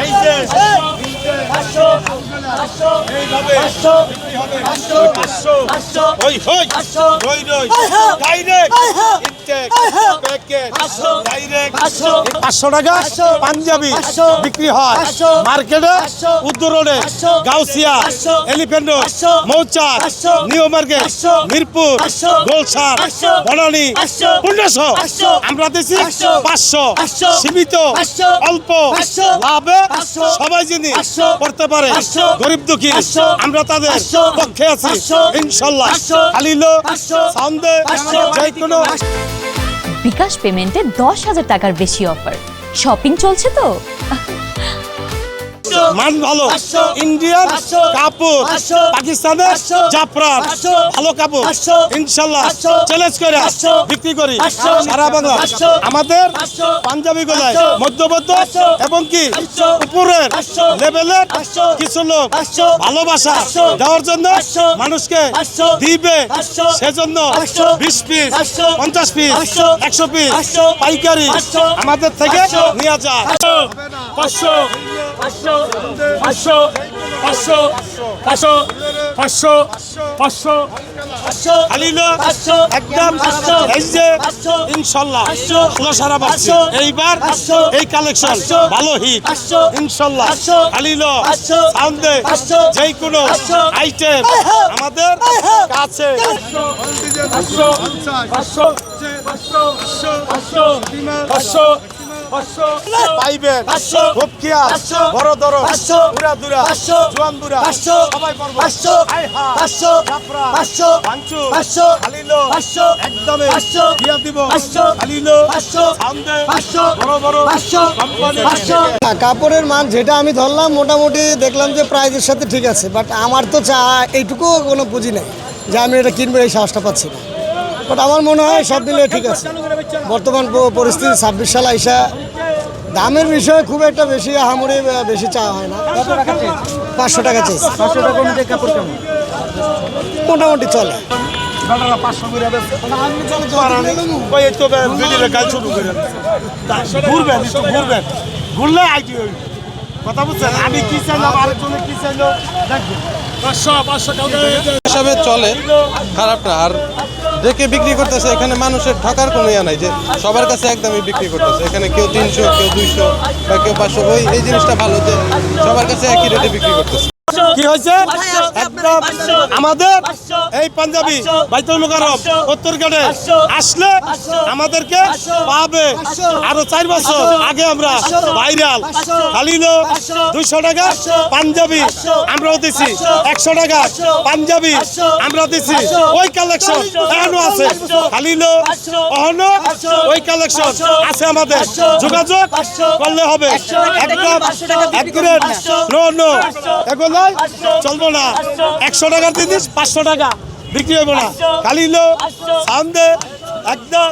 এই যে এইভাবে ওই হই রই রই ডাইরেক্ট ইনটেক প্যাকেট ডাইরেক্ট 500 টাকা পাঞ্জাবি বিক্রি হয় মার্কেটে উত্তরোডে গাউসিয়া এলিফ্যান্ট রোড মৌচাক নিউ মার্কেট মিরপুর গোলশান বনানী 1500 আমরা দিছি 500 সীমিত অল্প লাভে সবাই যিনি করতে পারে গরিব দুঃখী আমরা তাদের পক্ষে আছি ইনশাআল্লাহ আলিলো সাউন্ডে যে কোনো বিকাশ পেমেন্টে 10,000 টাকার বেশি অফার শপিং চলছে তো মান ভালো ইন্ডিয়ান কাপড় পাকিস্তানের জাফরান ভালো কাপড় ইনশাআল্লাহ চ্যালেঞ্জ করে বিক্রি করি সারা বাংলা আমাদের পাঞ্জাবি গলায় মধ্যবর্ত এবং কি উপরের লেভেলের কিছু লোক ভালোবাসা দেওয়ার জন্য মানুষকে দিবে সেজন্য 20 পিস 50 পিস 100 পিস পাইকারি আমাদের থেকে নিয়ে যায় 500 আলিলো একদম এই যে ইনশাআল্লাহ সারা বাচ্চা এইবার এই কালেকশন ভালো হিট ইনশাআল্লাহ আলিলো সাউন্ডে যে কোনো আইটেম আমাদের কাছে 500 পাইবেন ভোকিয়া বড় দর পুরা দুরা জোয়ান দুরা সবাই পারবো 500 আলিলো একদমে দিয়া দিব আলিলো সামনে বড় বড় কোম্পানি কাপড়ের মান যেটা আমি ধরলাম মোটামুটি দেখলাম যে প্রাইজের সাথে ঠিক আছে বাট আমার তো এইটুকু কোনো পুঁজি নেই যে আমি এটা কিনবো এই সাহসটা পাচ্ছি না বাট আমার মনে হয় সব মিলে ঠিক আছে বর্তমান পরিস্থিতি 26 সাল আইসা দামের বিষয়ে খুব একটা বেশি আহামরি বেশি চাওয়া হয় না 500 টাকা চাই 500 টাকা অনুযায়ী কাপড় কেমন মোটামুটি চলে ঘুরলে আইটি কথা বুঝছেন আমি কি চাইলাম আরেকজনে কি চাইলো দেখবো 500 টাকা হিসাবে চলে খারাপ না আর দেখে বিক্রি করতেছে এখানে মানুষের ঠকার কোনো ইয়া নাই যে সবার কাছে একদমই বিক্রি করতেছে এখানে কেউ 300 কেউ 200 বা কেউ 500 এই জিনিসটা ভালো যে সবার কাছে একই রেটে বিক্রি করতেছে কি হয়েছে একদম আমাদের এই পাঞ্জাবি বাইতুল মুকাররম উত্তরগড়ে আসলে আমাদেরকে পাবে আরো 4 বছর আগে আমরা ভাইরাল খালিলো 200 টাকা পাঞ্জাবি আমরাও দিছি 100 টাকা পাঞ্জাবি আমরা দিছি ওই কালেকশন এখনো আছে খালিলো এখনো ওই কালেকশন আছে আমাদের যোগাযোগ করলে হবে একদম অ্যাকুরেট নো এগুলো চলবো না 100 টাকার জিনিস 500 টাকা বিক্রি হইব না খালি সাউন্ডে একদম